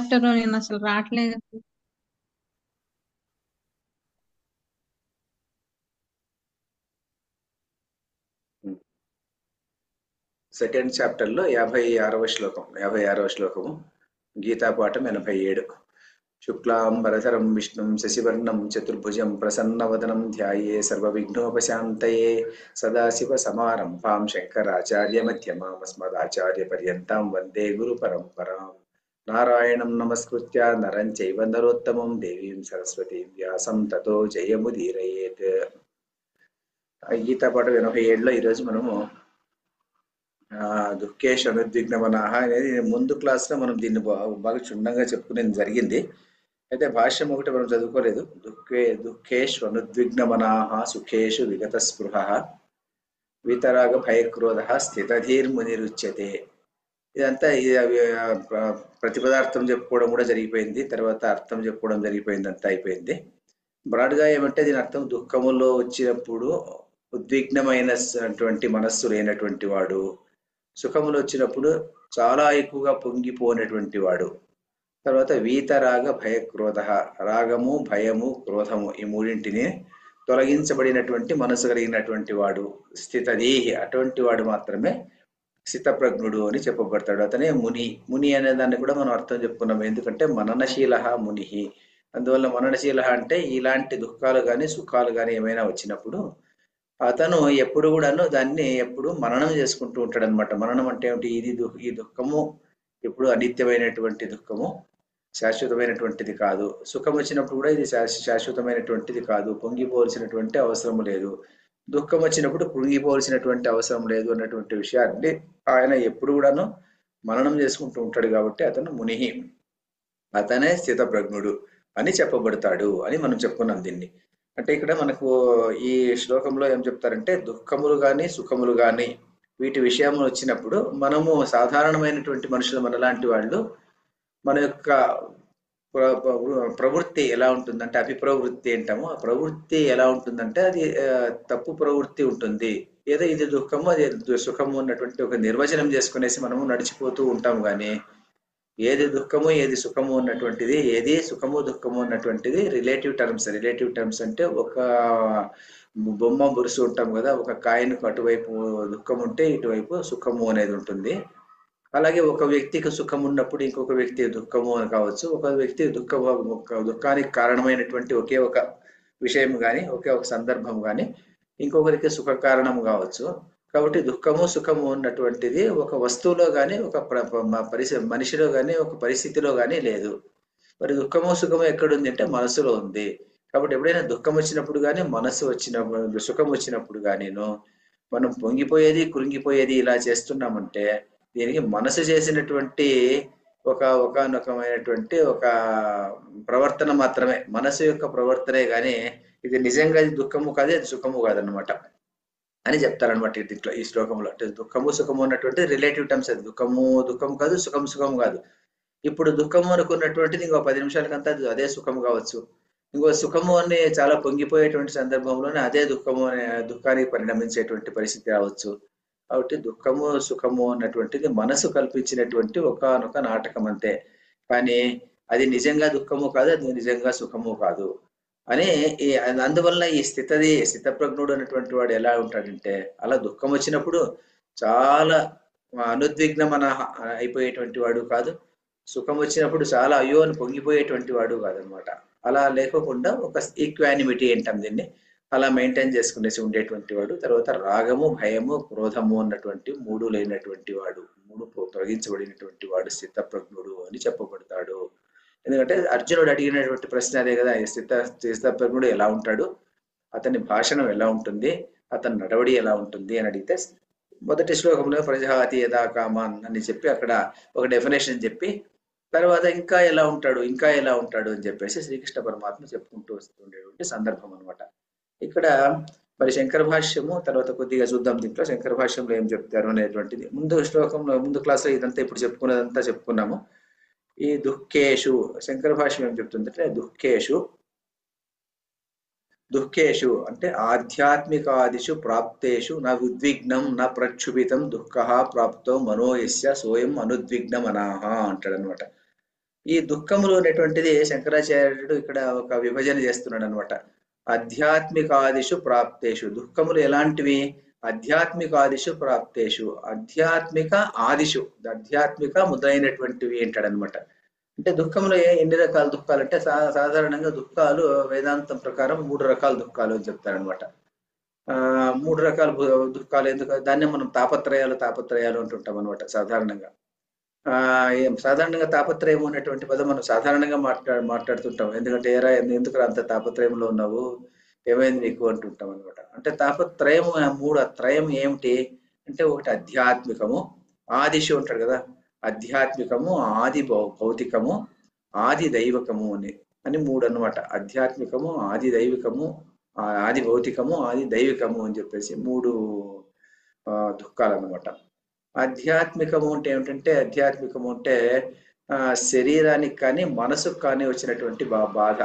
Chapter నేను అసలు రావట్లేదు. సెకండ్ చాప్టర్లో 56వ శ్లోకం 56వ శ్లోకము గీతా పాఠం 87. శుక్లాంబరధరం విష్ణుం శశివర్ణం చతుర్భుజం ప్రసన్నవదనం ధ్యాయే సర్వవిఘ్నోపశాంతయే సదాశివ సమారంభాం శంకరాచార్య మధ్యమామస్మదాచార్య పర్యంతం వందే గురు పరంపరాం. నారాయణం నమస్కృత్య నరం చైవ నరోత్తమం దేవీం సరస్వతీం వ్యాసం తతో జయముదీరయేత్. గీతా పాఠం 87లో ఈరోజు మనము దుఃఖేష్ అనుద్విగ్నమనాహ అనేది ముందు క్లాస్లో మనం దీన్ని బాగా క్షుణ్ణంగా చెప్పుకునేది జరిగింది. అయితే భాష్యం ఒకటి మనం చదువుకోలేదు. దుఃఖేష్ అనుద్విగ్నమనాహ సుఖేషు విగత స్పృహ వీతరాగ భయక్రోధ స్థితధీర్మునిరుచ్యతే. ఇదంతా ప్రతిపదార్థం చెప్పుకోవడం కూడా జరిగిపోయింది, తర్వాత అర్థం చెప్పుకోవడం జరిగిపోయింది, అంతా అయిపోయింది. బ్రాడ్గా ఏమంటే దీని అర్థం దుఃఖములో వచ్చినప్పుడు ఉద్విగ్నమైనటువంటి మనస్సు లేనటువంటి వాడు, సుఖములు వచ్చినప్పుడు చాలా ఎక్కువగా పొంగిపోయినటువంటి వాడు, తర్వాత వీతరాగ భయక్రోధ రాగము భయము క్రోధము ఈ మూడింటిని తొలగించబడినటువంటి మనసు కలిగినటువంటి వాడు స్థితధీహి, అటువంటి వాడు మాత్రమే స్థితప్రజ్ఞుడు అని చెప్పబడతాడు. అతనే ముని. ముని అనే దాన్ని కూడా మనం అర్థం చెప్పుకున్నాం. ఎందుకంటే మననశీల ముని. అందువల్ల మననశీల అంటే ఇలాంటి దుఃఖాలు కానీ సుఖాలు కానీ ఏమైనా వచ్చినప్పుడు అతను ఎప్పుడు కూడాను దాన్ని ఎప్పుడు మననం చేసుకుంటూ ఉంటాడు అనమాట. మననం అంటే ఏమిటి? ఈ దుఃఖము ఎప్పుడు అనిత్యమైనటువంటి దుఃఖము, శాశ్వతమైనటువంటిది కాదు. సుఖం వచ్చినప్పుడు కూడా ఇది శాశ్వతమైనటువంటిది కాదు, పొంగిపోవలసినటువంటి అవసరం లేదు. దుఃఖం వచ్చినప్పుడు కృంగిపోవలసినటువంటి అవసరం లేదు అన్నటువంటి విషయాన్ని ఆయన ఎప్పుడు కూడాను మననం చేసుకుంటూ ఉంటాడు. కాబట్టి అతను మునిహి, అతనే స్థితప్రజ్ఞుడు అని చెప్పబడతాడు అని మనం చెప్పుకున్నాం దీన్ని. అంటే ఇక్కడ మనకు ఈ శ్లోకంలో ఏం చెప్తారంటే దుఃఖములు కానీ సుఖములు కానీ వీటి విషయం వచ్చినప్పుడు మనము సాధారణమైనటువంటి మనుషులు, మనలాంటి వాళ్ళు, మన యొక్క ప్రవృత్తి ఎలా ఉంటుందంటే అభిప్రవృత్తి అంటాము. ఆ ప్రవృత్తి ఎలా ఉంటుందంటే అది తప్పు ప్రవృత్తి ఉంటుంది. ఏదో ఇది దుఃఖము అది సుఖము అన్నటువంటి ఒక నిర్వచనం చేసుకునేసి మనము నడిచిపోతూ ఉంటాం. కానీ ఏది దుఃఖము ఏది సుఖము అన్నటువంటిది, ఏది సుఖము దుఃఖము అన్నటువంటిది రిలేటివ్ టర్మ్స్. రిలేటివ్ టర్మ్స్ అంటే ఒక బొమ్మ బురుసు ఉంటాం కదా, ఒక కాయనికి అటువైపు దుఃఖం ఉంటే ఇటువైపు సుఖము అనేది ఉంటుంది. అలాగే ఒక వ్యక్తికి సుఖం ఉన్నప్పుడు ఇంకొక వ్యక్తి దుఃఖము అని కావచ్చు. ఒక వ్యక్తి దుఃఖానికి కారణమైనటువంటి ఒకే ఒక విషయం కానీ ఒకే ఒక సందర్భం కానీ ఇంకొకరికి సుఖ కారణం కావచ్చు. కాబట్టి దుఃఖము సుఖము ఉన్నటువంటిది ఒక వస్తువులో కానీ ఒక మనిషిలో కానీ ఒక పరిస్థితిలో కానీ లేదు. మరి దుఃఖము సుఖము ఎక్కడుంది అంటే మనసులో ఉంది. కాబట్టి ఎప్పుడైనా దుఃఖం వచ్చినప్పుడు కానీ మనసు వచ్చినప్పుడు సుఖం వచ్చినప్పుడు కానీను మనం పొంగిపోయేది కృంగిపోయేది ఇలా చేస్తున్నామంటే దీనికి మనసు చేసినటువంటి ఒకనొకమైనటువంటి ఒక ప్రవర్తన మాత్రమే, మనసు యొక్క ప్రవర్తనే కానీ ఇది నిజంగా దుఃఖము కాదు, అది సుఖము కాదనమాట అని చెప్తారనమాట దీంట్లో ఈ శ్లోకంలో. అంటే దుఃఖము సుఖము ఉన్నటువంటి రిలేటివ్ టర్మ్స్. అది దుఃఖము కాదు, సుఖము కాదు. ఇప్పుడు దుఃఖము అనుకున్నటువంటిది ఇంకో 10 నిమిషాలకంతా అదే సుఖము కావచ్చు. ఇంకో సుఖము అని చాలా పొంగిపోయేటువంటి సందర్భంలోనే అదే దుఃఖానికి పరిణమించేటువంటి పరిస్థితి రావచ్చు. కాబట్టి దుఃఖము సుఖము అన్నటువంటిది మనసు కల్పించినటువంటి ఒకనొక నాటకం అంతే. కానీ అది నిజంగా దుఃఖము కాదు, అది నిజంగా సుఖము కాదు అని. అందువల్ల ఈ స్థితప్రజ్ఞుడు అనేటువంటి వాడు ఎలా ఉంటాడంటే అలా దుఃఖం వచ్చినప్పుడు చాలా అనుద్విగ్నమన అయిపోయేటువంటి వాడు కాదు, సుఖం వచ్చినప్పుడు చాలా అయ్యో అని పొంగిపోయేటువంటి వాడు కాదనమాట. అలా లేకోకుండా ఒక ఈక్వానిమిటీ అంటాం దీన్ని, అలా మెయింటైన్ చేసుకునేసి ఉండేటువంటి వాడు. తర్వాత రాగము భయము క్రోధము అన్నటువంటి మూడు లేనటువంటి వాడు, మూడు తొలగించబడినటువంటి వాడు స్థితప్రజ్ఞుడు అని చెప్పబడతాడు. ఎందుకంటే అర్జునుడు అడిగినటువంటి ప్రశ్న అదే కదా, స్థితప్రజ్ఞుడు ఎలా ఉంటాడు, అతని భాషణం ఎలా ఉంటుంది, అతని నడవడి ఎలా ఉంటుంది అని అడిగితే మొదటి శ్లోకంలో ప్రజాతి యథా కామాన్ అని చెప్పి అక్కడ ఒక డెఫినేషన్ చెప్పి తర్వాత ఇంకా ఎలా ఉంటాడు అని చెప్పేసి శ్రీకృష్ణ పరమాత్మ చెప్పుకుంటూ వస్తుండేటువంటి సందర్భం అనమాట. ఇక్కడ మరి శంకర భాష్యము తర్వాత కొద్దిగా చూద్దాం. దీంట్లో శంకర భాష్యంలో ఏం చెప్తారు అనేటువంటిది ముందు శ్లోకంలో ముందు క్లాస్లో ఇదంతా ఇప్పుడు చెప్పుకున్నదంతా చెప్పుకున్నాము. ఈ దుఃఖేషు శంకర భాష్యం ఏం చెప్తుందంటే దుఃఖేషు అంటే ఆధ్యాత్మికాదిషు ప్రాప్తేషు నా ఉద్విగ్నం నా ప్రక్షుభితం దుఃఖ ప్రాప్తో మనోయస్య సోయం అనుద్విగ్నమనాహ అంటాడు అనమాట. ఈ దుఃఖములు అనేటువంటిది శంకరాచార్యుడు ఇక్కడ ఒక విభజన చేస్తున్నాడు అనమాట. ఆధ్యాత్మికాదిషు ప్రాప్తేషు, దుఃఖములు ఎలాంటివి? ఆధ్యాత్మికాదిషు ప్రాప్తేషు, ఆధ్యాత్మిక ఆదిషు, ఆధ్యాత్మిక మొదలైనటువంటివి అంటాడనమాట. అంటే దుఃఖంలో ఎన్ని రకాల దుఃఖాలు అంటే సాధారణంగా దుఃఖాలు వేదాంతం ప్రకారం 3 రకాల దుఃఖాలు అని చెప్తారనమాట. 3 రకాల దుఃఖాలు ఎందుకు, దాన్ని మనం తాపత్రయాలు అంటుంటాం అనమాట సాధారణంగా. సాధారణంగా తాపత్రయం అనేటువంటి పదం మనం సాధారణంగా మాట్లాడుతుంటాం. ఎందుకంటే ఎందుకు అంత తాపత్రయంలో ఉన్నావు, ఏమైంది నీకు అంటుంటాం అనమాట. అంటే తాపత్రయం, 3 త్రయం ఏమిటి అంటే, ఒకటి ఆధ్యాత్మికము, ఆదిశు ఉంటాడు కదా, ఆధ్యాత్మికము, ఆది భౌతికము, ఆది దైవకము అని 3 అన్నమాట. ఆధ్యాత్మికము, ఆది దైవికము, ఆది భౌతికము, ఆది దైవికము అని చెప్పేసి 3 దుఃఖాలు అన్నమాట. ఆధ్యాత్మికము అంటే ఏమిటంటే, ఆధ్యాత్మికము అంటే శరీరానికి కానీ మనసుకు కానీ వచ్చినటువంటి బాధ,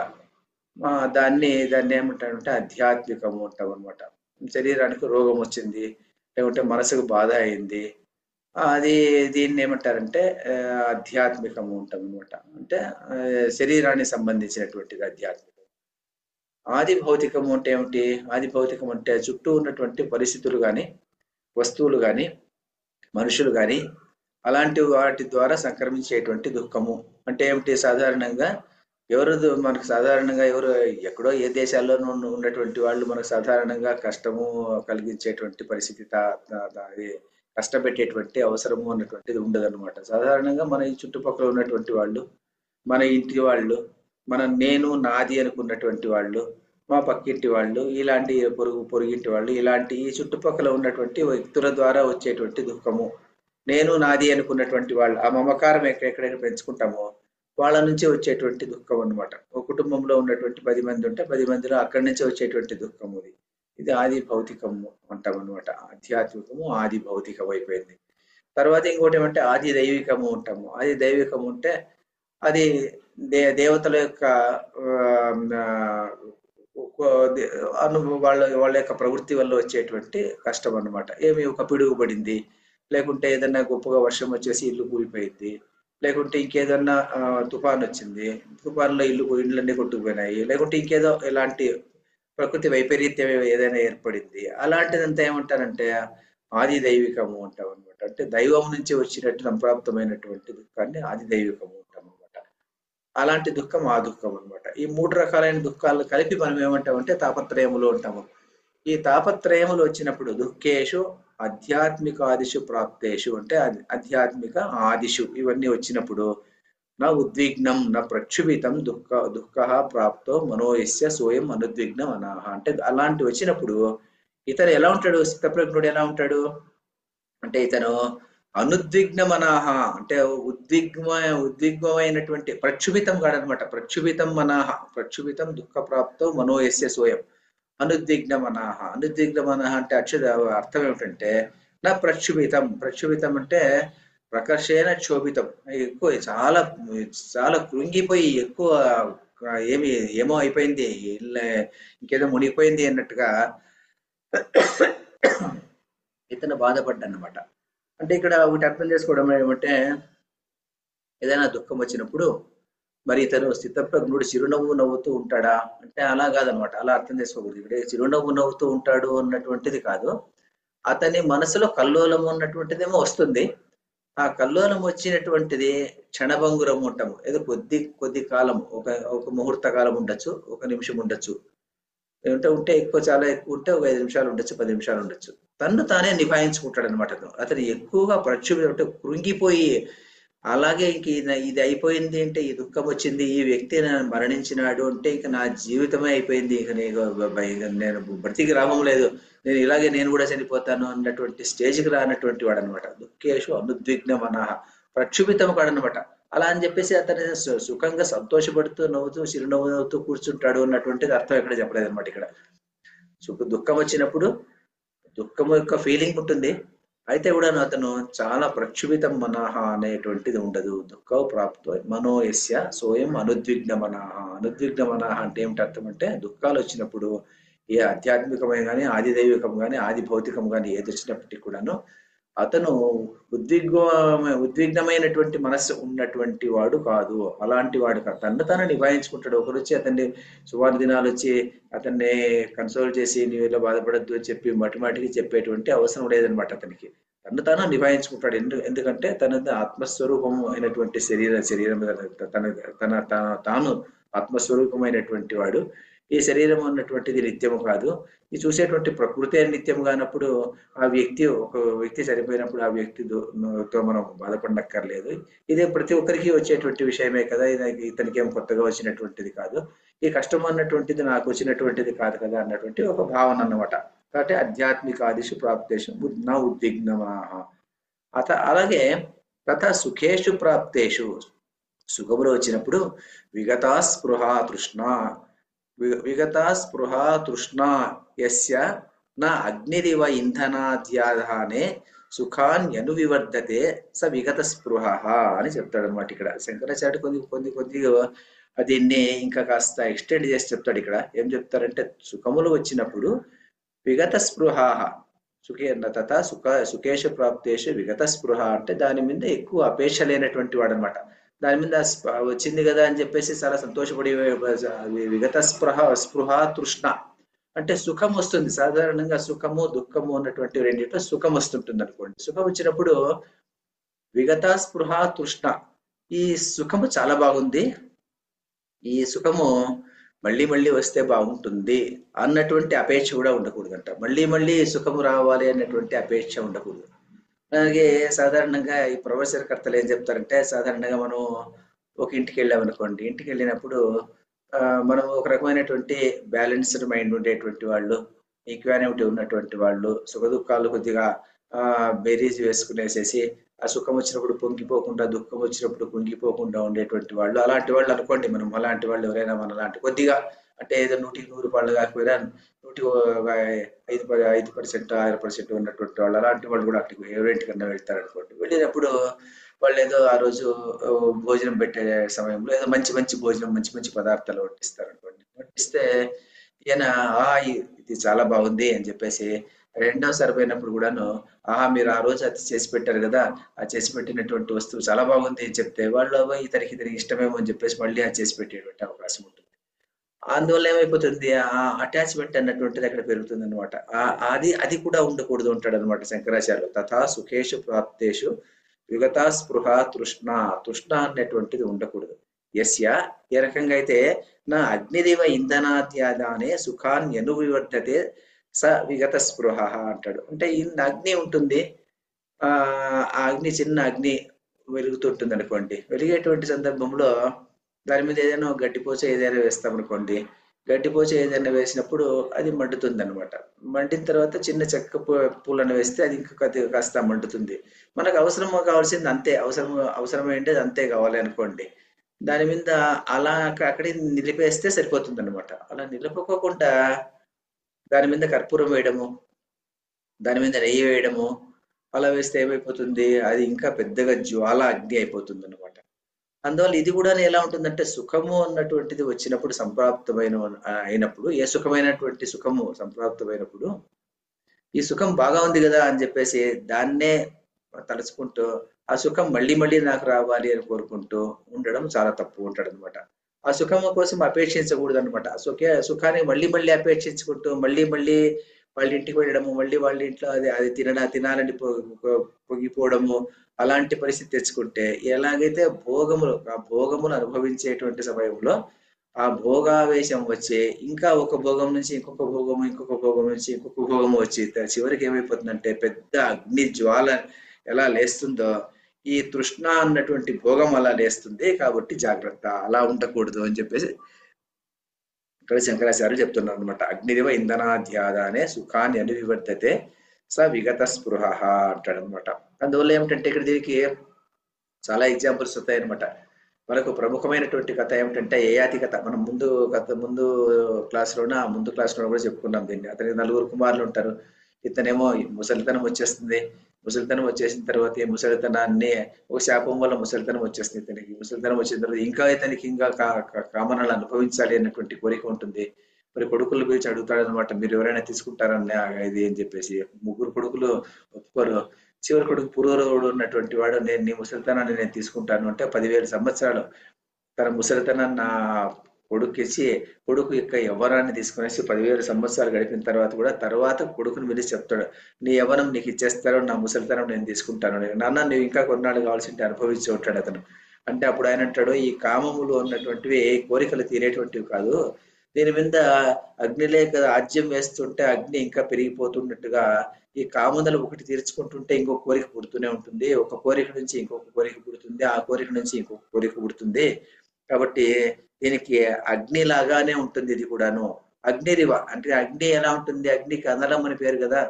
దాన్ని ఏమంటారంటే ఆధ్యాత్మికము అంటాం అనమాట. శరీరానికి రోగం వచ్చింది, లేకుంటే మనసుకు బాధ అయింది, అది దీన్ని ఏమంటారంటే ఆధ్యాత్మికము ఉంటాం అనమాట. అంటే శరీరానికి సంబంధించినటువంటిది ఆధ్యాత్మికం. ఆది భౌతికము అంటే ఏమిటి? ఆది భౌతికం అంటే చుట్టూ ఉన్నటువంటి పరిస్థితులు కానీ, వస్తువులు కానీ, మనుషులు కానీ, అలాంటి వాటి ద్వారా సంక్రమించేటువంటి దుఃఖము అంటే ఏమిటి? సాధారణంగా ఎవరు ఎక్కడో ఏ దేశాల్లోనూ ఉన్నటువంటి వాళ్ళు మనకు సాధారణంగా కష్టము కలిగించేటువంటి పరిస్థితి, కష్టపెట్టేటువంటి అవసరము అన్నటువంటిది ఉండదన్నమాట. సాధారణంగా మన ఈ చుట్టుపక్కల ఉన్నటువంటి వాళ్ళు, మన ఇంటి వాళ్ళు, నేను నాది అనుకున్నటువంటి వాళ్ళు, మా పక్కింటి వాళ్ళు, ఇలాంటి పొరుగింటి వాళ్ళు, ఇలాంటి ఈ చుట్టుపక్కల ఉన్నటువంటి వ్యక్తుల ద్వారా వచ్చేటువంటి దుఃఖము, నేను నాది అనుకున్నటువంటి వాళ్ళు, ఆ మమకారం ఎక్కడెక్కడ పెంచుకుంటామో వాళ్ళ నుంచి వచ్చేటువంటి దుఃఖం అనమాట. ఒక కుటుంబంలో ఉన్నటువంటి 10 మంది ఉంటే 10 మందిలో అక్కడి నుంచి వచ్చేటువంటి దుఃఖము ఇది ఆది భౌతికము అంటాం అనమాట. ఆధ్యాత్మికము ఆది భౌతికం అయిపోయింది. తర్వాత ఇంకోటి ఏమంటే ఆది దైవికము ఉంటాము. ఆది దైవికము అంటే అది దేవతల యొక్క వాళ్ళ యొక్క ప్రవృత్తి వల్ల వచ్చేటువంటి కష్టం అన్నమాట. ఏమి, ఒక పిడుగు పడింది, లేకుంటే ఏదన్నా గొప్పగా వర్షం వచ్చేసి ఇల్లు కూలిపోయింది, లేకుంటే ఇంకేదన్నా తుఫాన్ వచ్చింది, తుఫాన్లో ఇళ్ళన్నీ కొట్టుకుపోయినాయి, లేకుంటే ఇంకేదో ఇలాంటి ప్రకృతి వైపరీత్యం ఏదైనా ఏర్పడింది, అలాంటిదంతా ఏమంటారంటే ఆది దైవికము అంటాం అనమాట. అంటే దైవం నుంచి వచ్చినట్టు సంప్రాప్తమైనటువంటి దుఃఖాన్ని ఆది దైవికము అంటాం అనమాట. అలాంటి దుఃఖం ఆ దుఃఖం అనమాట. ఈ 3 రకాలైన దుఃఖాలు కలిపి మనం ఏమంటామంటే తాపత్రయములు అంటాము. ఈ తాపత్రయములు వచ్చినప్పుడు దుఃఖేషు ఆధ్యాత్మికాదిషు ప్రాప్తేషు అంటే ఆధ్యాత్మిక ఆదిషు ఇవన్నీ వచ్చినప్పుడు నా ఉద్విగ్నం నా ప్రక్షుభితం దుఃఖ ప్రాప్తో మనోయస్య సోయం అనుద్విగ్నం అనాహ అంటే అలాంటి వచ్చినప్పుడు ఇతను ఎలా ఉంటాడు? స్థితప్రజ్ఞుడు ఎలా ఉంటాడు అంటే ఇతను అనుద్విగ్నం అనాహ అంటే ఉద్విగ్నమైనటువంటి ప్రక్షుభితం కాడనమాట. ప్రక్షుభితం అనాహ, ప్రక్షుభితం దుఃఖ ప్రాప్తో మనోయస్య సోయం అనుద్విగ్నం అనాహ. అనుద్విగ్నం అనాహ అంటే అర్థం ఏమిటంటే నా ప్రక్షుభితం అంటే ప్రకర్షేణ క్షోభితం, ఎక్కువ చాలా కృంగిపోయి ఎక్కువ ఏమో అయిపోయింది, ఇంకేదో మునిగిపోయింది అన్నట్టుగా ఇతను బాధపడ్డన్నమాట. అంటే ఇక్కడ ఒకటి అర్థం చేసుకోవడం ఏమంటే, ఏదైనా దుఃఖం వచ్చినప్పుడు మరి ఇతను స్థితప్రజ్ఞుడు చిరునవ్వు నవ్వుతూ ఉంటాడా అంటే అలా కాదనమాట. అలా అర్థం చేసుకోకూడదు. ఇక్కడ చిరునవ్వు నవ్వుతూ ఉంటాడు అన్నటువంటిది కాదు, అతని మనసులో కల్లోలం ఉన్నటువంటిదేమో వస్తుంది. ఆ కల్లోలం వచ్చినటువంటిది క్షణభంగురం ఉంటాము. ఏదో కొద్ది కాలం, ఒక ముహూర్త కాలం ఉండొచ్చు, 1 నిమిషం ఉండొచ్చు, ఉంటే చాలా ఎక్కువ ఉంటే ఒక 5 నిమిషాలు ఉండొచ్చు, 10 నిమిషాలు ఉండొచ్చు. తన్ను తానే నిభాయించుకుంటాడు అనమాట. అతను ఎక్కువగా అంటే కృంగిపోయి, అలాగే ఇంక ఇది అయిపోయింది అంటే, ఈ దుఃఖం వచ్చింది, ఈ వ్యక్తి మరణించినాడు అంటే ఇక నా జీవితమే అయిపోయింది, ఇక నేను బ్రతికి రావడం లేదు, నేను కూడా చనిపోతాను అన్నటువంటి స్టేజ్కి రానటువంటి వాడు అనమాట. దుఃఖేషు అనుద్విగ్నం అనాహ, ప్రక్షుభితం కాడనమాట. అలా అని చెప్పేసి అతను సుఖంగా సంతోషపడుతూ నవ్వుతూ చిరునవ్వు నవ్వుతూ కూర్చుంటాడు అన్నటువంటిది అర్థం ఎక్కడ చెప్పలేదు అనమాట. ఇక్కడ దుఃఖం వచ్చినప్పుడు దుఃఖం యొక్క ఫీలింగ్ ఉంటుంది, అయితే కూడా అతను చాలా ప్రక్షుభితం మనహ అనేటువంటిది ఉండదు. దుఃఖ ప్రాప్తో మనోయస్య సోయం అనుద్విగ్న మనహ. అనుద్విగ్న మనహ అంటే ఏమిటి అర్థం అంటే, దుఃఖాలు వచ్చినప్పుడు ఏ ఆధ్యాత్మికమే కానీ, ఆది దైవికం కానీ, ఆది భౌతికం కానీ ఏది వచ్చినప్పటికీ కూడాను అతను ఉద్విగ్నమైనటువంటి మనస్సు ఉన్నటువంటి వాడు కాదు, అలాంటి వాడు కాదు. తను తాను నిభాయించుకుంటాడు. ఒకరు వచ్చి అతన్ని సుమారు దినాలు వచ్చి అతన్ని కన్సోల్ చేసి నీవు ఇలా బాధపడద్దు అని చెప్పి మాటికి చెప్పేటువంటి అవసరం లేదనమాట అతనికి. తను తాను నిభాయించుకుంటాడు. ఎందుకంటే తన ఆత్మస్వరూపం అయినటువంటి శరీరం తన తన తాను ఆత్మస్వరూపమైనటువంటి వాడు. ఈ శరీరం అన్నటువంటిది నిత్యము కాదు. ఈ చూసేటువంటి ప్రకృతి నిత్యము కానప్పుడు ఆ ఒక వ్యక్తి చనిపోయినప్పుడు ఆ వ్యక్తితో మనం బాధపడనక్కర్లేదు. ఇదే ప్రతి ఒక్కరికి వచ్చేటువంటి విషయమే కదా, ఇతనికి ఏం కొత్తగా వచ్చినటువంటిది కాదు. ఈ కష్టం అన్నటువంటిది నాకు వచ్చినటువంటిది కాదు కదా అన్నటువంటి ఒక భావన అన్నమాట. కాబట్టి ఆధ్యాత్మికాదిషు ప్రాప్తేషు నా ఉద్విగ్నమాహ. అలాగే తథా సుఖేషు ప్రాప్తేషు, సుఖములు వచ్చినప్పుడు విగతా స్పృహ తృష్ణ యస్య నా అగ్నిరివ ఇంధనాద్యాధానే సుఖాన్యనువివర్ధతే స విగత స్పృహ అని చెప్తాడు అనమాట. ఇక్కడ శంకరాచార్యుడు కొద్దిగా దీన్ని ఇంకా కాస్త ఎక్స్టెండ్ చేసి చెప్తాడు. ఇక్కడ ఏం చెప్తారంటే, సుఖములు వచ్చినప్పుడు విగత స్పృహ సుఖేషు ప్రాప్తేషు విగత స్పృహ అంటే దాని మీద ఎక్కువ అపేక్ష లేనటువంటి వాడు అనమాట. దాని మీద వచ్చింది కదా అని చెప్పేసి చాలా సంతోషపడి విగత స్పృహ తృష్ణ అంటే సుఖం వస్తుంది. సాధారణంగా సుఖము దుఃఖము అన్నటువంటి రెండింటిలో సుఖం వస్తుంటుంది అనుకోండి. సుఖం వచ్చినప్పుడు విగత స్పృహ తృష్ణ, ఈ సుఖము చాలా బాగుంది, ఈ సుఖము మళ్ళీ మళ్ళీ వస్తే బాగుంటుంది అన్నటువంటి అపేక్ష కూడా ఉండకూడదంట. మళ్ళీ సుఖము రావాలి అన్నటువంటి అపేక్ష ఉండకూడదు. అలాగే సాధారణంగా ఈ ప్రవచనకర్తలు ఏం చెప్తారంటే, సాధారణంగా మనం ఒక ఇంటికి వెళ్ళామనుకోండి, ఇంటికి వెళ్ళినప్పుడు మనం ఒక రకమైనటువంటి బ్యాలెన్స్డ్ మైండ్ ఉండేటువంటి వాళ్ళు, ఈక్వానిటీ ఉన్నటువంటి వాళ్ళు, సుఖ దుఃఖాలు కొద్దిగా బేరీజ్ వేసుకునేసేసి ఆ సుఖం వచ్చినప్పుడు పొంగిపోకుండా, దుఃఖం వచ్చినప్పుడు కుంగిపోకుండా ఉండేటువంటి వాళ్ళు, అలాంటి వాళ్ళు అనుకోండి. మనం అలాంటి వాళ్ళు ఎవరైనా మన లాంటి కొద్దిగా అంటే ఏదో 100% వాళ్ళు కాకపోయినా 5% 6% ఉన్నటువంటి వాళ్ళు, అలాంటి వాళ్ళు కూడా అక్కడికి ఎవరింటికన్నా వెళ్తారు అనుకోండి. వెళ్ళినప్పుడు వాళ్ళు ఏదో ఆ రోజు భోజనం పెట్టే సమయంలో ఏదో మంచి భోజనం, మంచి పదార్థాలు వడ్డిస్తారు అనుకోండి. వడ్డిస్తే ఈయన ఇది చాలా బాగుంది అని చెప్పేసి రెండోసారి పోయినప్పుడు కూడాను, మీరు ఆ రోజు అది చేసి పెట్టారు కదా, ఆ చేసి పెట్టినటువంటి వస్తువు చాలా బాగుంది అని చెప్తే వాళ్ళు ఇతనికి ఇష్టమేమో అని చెప్పేసి మళ్ళీ అది చేసి పెట్టేటువంటి అవకాశం ఉంటుంది. అందువల్ల ఏమైపోతుంది, ఆ అటాచ్మెంట్ అన్నటువంటిది అక్కడ పెరుగుతుంది అనమాట. అది కూడా ఉండకూడదు అంటాడు అనమాట శంకరాచార్యులు. తథా సుఖేషు ప్రాప్తేషు విగతా స్పృహ తృష్ణ అనేటువంటిది ఉండకూడదు. యస్య, ఏ రకంగా అయితే నా అగ్నిదేవ ఇంధనాత్యాదానే సుఖాన్ని అనువివర్ధతే స విగత స్పృహ అంటాడు. అంటే అగ్ని ఉంటుంది, ఆ అగ్ని చిన్న అగ్ని వెలుగుతుంటుంది అనుకోండి. వెలిగేటువంటి సందర్భంలో దాని మీద ఏదైనా గడ్డిపోచ ఏదైనా వేస్తాం అనుకోండి. గడ్డిపోచ ఏదైనా వేసినప్పుడు అది మండుతుంది అనమాట. మండిన తర్వాత చిన్న చెక్క పూలను వేస్తే అది ఇంకా కాస్త మండుతుంది. మనకు కావాల్సింది అంతే, అవసరమైంది అంతే కావాలి అనుకోండి. దాని మీద అలా అక్కడే నిలిపేస్తే సరిపోతుంది అనమాట. అలా నిలుపుకోకుండా దాని మీద కర్పూరం వేయడము, దాని మీద నెయ్యి వేయడము, అలా వేస్తే ఏమైపోతుంది, అది ఇంకా పెద్దగా జ్వాల అగ్ని అయిపోతుంది అనమాట. అందువల్ల ఇది కూడా ఎలా ఉంటుందంటే, సుఖము అన్నటువంటిది వచ్చినప్పుడు అయినప్పుడు, ఏ సుఖమైనటువంటి సుఖము సంప్రాప్తమైనప్పుడు ఈ సుఖం బాగా ఉంది కదా అని చెప్పేసి దాన్నే తలుచుకుంటూ ఆ సుఖం మళ్ళీ నాకు రావాలి అని కోరుకుంటూ ఉండడం చాలా తప్పు ఉంటాడు అనమాట. ఆ సుఖము కోసం అపేక్షించకూడదు అనమాట. సుఖాన్ని మళ్ళీ అపేక్షించుకుంటూ మళ్ళీ వాళ్ళ ఇంటికి వెళ్ళడము, మళ్ళీ వాళ్ళ ఇంట్లో అది తినాలని పొంగిపోవడము, అలాంటి పరిస్థితి తెచ్చుకుంటే ఎలాగైతే ఆ భోగములు అనుభవించేటువంటి సమయంలో ఆ భోగావేశం వచ్చి ఇంకా ఒక భోగం నుంచి ఇంకొక భోగము, ఇంకొక భోగం నుంచి ఇంకొక భోగము వచ్చి చివరికి ఏమైపోతుందంటే పెద్ద అగ్ని జ్వాల ఎలా లేస్తుందో ఈ తృష్ణ అన్నటువంటి భోగం అలా లేస్తుంది. కాబట్టి జాగ్రత్త, అలా ఉండకూడదు అని చెప్పేసి ఇక్కడ శంకరాచార్యులు చెప్తున్నారు అనమాట. అగ్నిదివ ఇంధనాధ్యాదానే సుఖాన్ని అనువివర్ధతే స విగత స్పృహ అంటాడు అనమాట. అందువల్ల ఏమిటంటే ఇక్కడ దీనికి చాలా ఎగ్జాంపుల్స్ వస్తాయి అనమాట. మనకు ప్రముఖమైనటువంటి కథ ఏమిటంటే యయాతి కథ. మనం ముందు క్లాస్లో కూడా చెప్పుకున్నాం దీన్ని. అతనికి 4 కుమారులు ఉంటారు. ఇతనేమో ముసలితనం వచ్చేస్తుంది. ముసలితనం వచ్చేసిన తర్వాత ఈ ముసలితనాన్ని ఒక శాపం వల్ల ముసలితనం వచ్చేస్తుంది ఇతనికి. ముసలితనం వచ్చిన తర్వాత ఇతనికి ఇంకా కామనాలు అనుభవించాలి అన్నటువంటి కోరిక ఉంటుంది. మరి కొడుకులు పిలిచి అడుగుతాడు అనమాట, మీరు ఎవరైనా తీసుకుంటారని ఇది అని చెప్పేసి. 3 కొడుకులు ఒప్పుకోరు. చివరి కొడుకు పురూరవుడు ఉన్నటువంటి వాడు నేను నీ ముసలితనాన్ని నేను తీసుకుంటాను అంటే 10,000 సంవత్సరాలు తన ముసలితనాన్ని నా కొడుకిచ్చి కొడుకు యొక్క యవ్వనాన్ని తీసుకునేసి 10,000 సంవత్సరాలు గడిపిన తర్వాత కూడా తర్వాత కొడుకుని పిలిచి చెప్తాడు, నీ యవ్వనం నీకు ఇచ్చేస్తారో నా ముసలితనం నేను తీసుకుంటాను, నాన్న నువ్వు ఇంకా కొన్నాళ్ళు కావాల్సింటే అనుభవించి ఉంటాడు అతను. అంటే అప్పుడు ఆయన అంటాడు, ఈ కామములు ఉన్నటువంటివి కోరికలు తీరేటువంటివి కాదు, దీని మీద అగ్నిలేక ఆజ్యం వేస్తుంటే అగ్ని ఇంకా పెరిగిపోతున్నట్టుగా ఈ కామనలు ఒకటి తీర్చుకుంటుంటే ఇంకొక కోరిక పుడుతూనే ఉంటుంది, ఒక కోరిక నుంచి ఇంకొక కోరిక పుడుతుంది, ఆ కోరిక నుంచి ఇంకొక కోరిక పుడుతుంది. కాబట్టి దీనికి అగ్ని లాగానే ఉంటుంది ఇది కూడాను. అగ్నిరివ అంటే అగ్ని ఎలా ఉంటుంది, అగ్నికి అనలం అని పేరు కదా,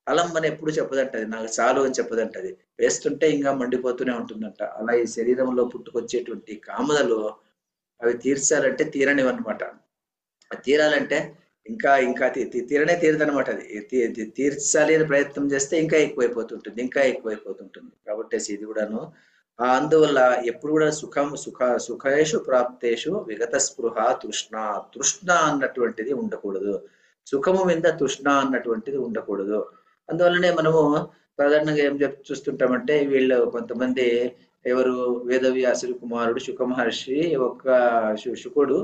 అలం అని ఎప్పుడు చెప్పదంటది, నాకు చాలు అని చెప్పదంటది, వేస్తుంటే ఇంకా మండిపోతూనే ఉంటుందంట. అలా ఈ శరీరంలో పుట్టుకొచ్చేటువంటి కామనలు అవి తీర్చాలంటే తీరనివన్నమాట. తీరాలంటే ఇంకా ఇంకా తీరనే తీరదనమాట. అది తీర్చాలి అని ప్రయత్నం చేస్తే ఇంకా ఎక్కువైపోతుంటుంది, ఇంకా ఎక్కువైపోతుంటుంది. కాబట్టి ఇది కూడాను అందువల్ల ఎప్పుడు కూడా సుఖేషు ప్రాప్తేషు విగత స్పృహ తృష్ణ, తృష్ణ అన్నటువంటిది ఉండకూడదు, సుఖము మీద తృష్ణ అన్నటువంటిది ఉండకూడదు. అందువల్లనే మనము సాధారణంగా ఏం చూస్తుంటామంటే వీళ్ళు కొంతమంది ఎవరు వేదవ్యాసుడు కుమారుడు శుక మహర్షి శుకుడు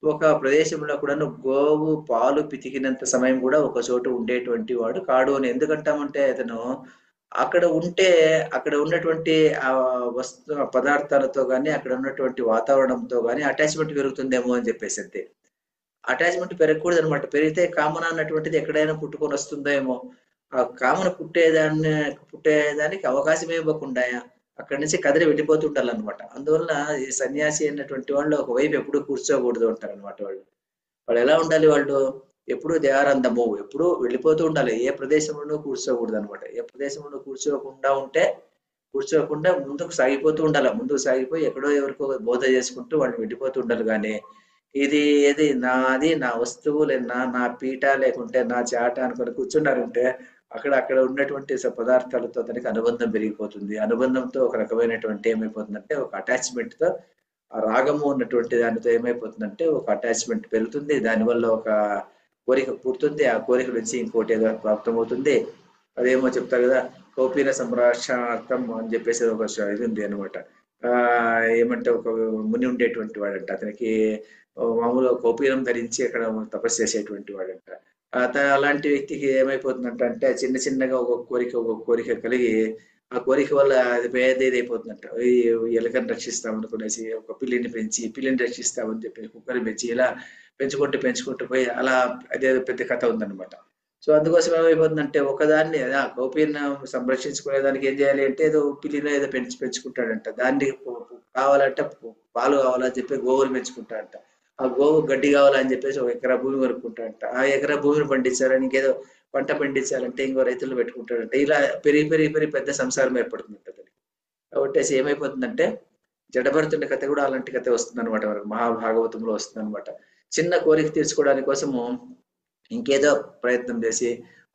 ఒక ప్రదేశంలో కూడాను గోవు పాలు పితికినంత సమయం కూడా ఒక చోట ఉండేటువంటి వాడు కాడు అని ఎందుకంటామంటే అతను అక్కడ ఉంటే అక్కడ ఉన్నటువంటి ఆ పదార్థాలతో కానీ అక్కడ ఉన్నటువంటి వాతావరణంతో కానీ అటాచ్మెంట్ పెరుగుతుందేమో అని చెప్పేసి అంతే. అటాచ్మెంట్ పెరగకూడదు అనమాట. పెరిగితే కామన అన్నటువంటిది ఎక్కడైనా పుట్టుకొని వస్తుందేమో, ఆ కామన పుట్టేదానికి అవకాశమే ఇవ్వకుండా అక్కడి నుంచి కదిలి వెళ్ళిపోతుంటారనమాట. అందువల్ల ఈ సన్యాసి అన్నటువంటి వాళ్ళు ఒకవైపు ఎప్పుడు కూర్చోకూడదు అంటారు అనమాట. వాళ్ళు ఎలా ఉండాలి, వాళ్ళు ఎప్పుడు దేహారంధము, ఎప్పుడు వెళ్ళిపోతూ ఉండాలి, ఏ ప్రదేశంలోనూ కూర్చోకూడదు అనమాట. ఏ ప్రదేశంలో కూర్చోకుండా ముందుకు సాగిపోతూ ఉండాలి. ముందుకు సాగిపోయి ఎక్కడో ఎవరికో బోధ చేసుకుంటూ వాళ్ళు వెళ్ళిపోతూ ఉండాలి. కానీ ఏది నాది, నా వస్తువు లేదా నా పీట లేకుంటే నా చాట అనుకొని కూర్చున్నారంటే అక్కడ ఉన్నటువంటి పదార్థాలతో తనకి అనుబంధం పెరిగిపోతుంది. అనుబంధంతో ఒక రకమైనటువంటి ఏమైపోతుందంటే ఒక అటాచ్మెంట్ తో, ఆ రాగము ఉన్నటువంటి దానితో ఏమైపోతుందంటే ఒక అటాచ్మెంట్ పెరుగుతుంది. దానివల్ల ఒక కోరిక పుడుతుంది, ఆ కోరిక నుంచి ఇంకోటి ఏదో ప్రాప్తమవుతుంది. అదేమో చెప్తారు కదా, కౌపీన సంరాక్షణార్థం అని చెప్పేసి ఒక ఇది ఉంది అనమాట. ఏమంటే ఒక ముని ఉండేటువంటి వాడంట, అతనికి మామూలుగా కౌపీనం ధరించి అక్కడ తపస్సు చేసేటువంటి వాడంట. అలాంటి వ్యక్తికి ఏమైపోతుందంట అంటే చిన్నగా ఒక్కొక్క కోరిక కలిగి ఆ కోరిక వల్ల అది పేద ఇదైపోతుందంట. ఈ ఎలుకని రక్షిస్తామనుకునేసి ఒక పిల్లిని రక్షిస్తామని చెప్పి కుక్కని పెంచి ఇలా పెంచుకుంటూ పోయి అలా అదే పెద్ద కథ ఉందన్నమాట. సో అందుకోసం ఏమైపోతుందంటే ఒకదాన్ని కౌపీని సంరక్షించుకునేదానికి ఏం చేయాలి అంటే ఏదో పిల్లిలో ఏదో పెంచుకుంటాడంట. దాన్ని కావాలంటే పాలు కావాలని చెప్పి గోవులు పెంచుకుంటాడంట. ఆ గోవు గడ్డి కావాలని చెప్పేసి ఒక ఎకరా భూమి కొనుక్కుంటాడంట. ఆ ఎకరా భూమిని పండించాలని ఇంకేదో పంట పండించాలంటే ఇంకో రైతులు పెట్టుకుంటాడంట. ఇలా పెరిగి పెద్ద సంసారం ఏర్పడుతుందంట దానికి. కాబట్టి ఏమైపోతుందంటే జడభరతుడి కథ కూడా అలాంటి కథ వస్తుంది అనమాట, మనకు మహాభాగవతంలో వస్తుంది అనమాట. చిన్న కోరిక తీర్చుకోవడానికి కోసము ఇంకేదో ప్రయత్నం చేసి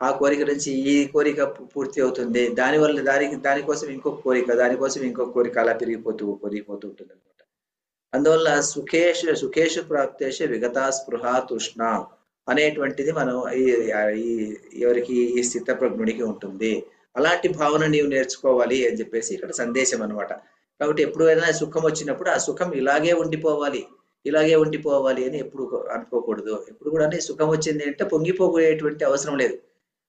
ఆ కోరిక నుంచి ఈ కోరిక పూర్తి అవుతుంది, దానికోసం ఇంకొక కోరిక అలా పెరిగిపోతూ ఉంటుంది అనమాట. అందువల్ల సుఖేషు ప్రాప్తేషు విగత స్పృహ తృష్ణ అనేటువంటిది మనం ఎవరికి ఈ స్థితప్రజ్ఞుడికి ఉంటుంది. అలాంటి భావన నీవు నేర్చుకోవాలి అని చెప్పేసి ఇక్కడ సందేశం అనమాట. కాబట్టి ఎప్పుడైనా సుఖం వచ్చినప్పుడు ఆ సుఖం ఇలాగే ఉండిపోవాలి అని ఎప్పుడు అనుకోకూడదు. ఎప్పుడు కూడా సుఖం వచ్చింది అంటే పొంగిపోయేటువంటి అవసరం లేదు.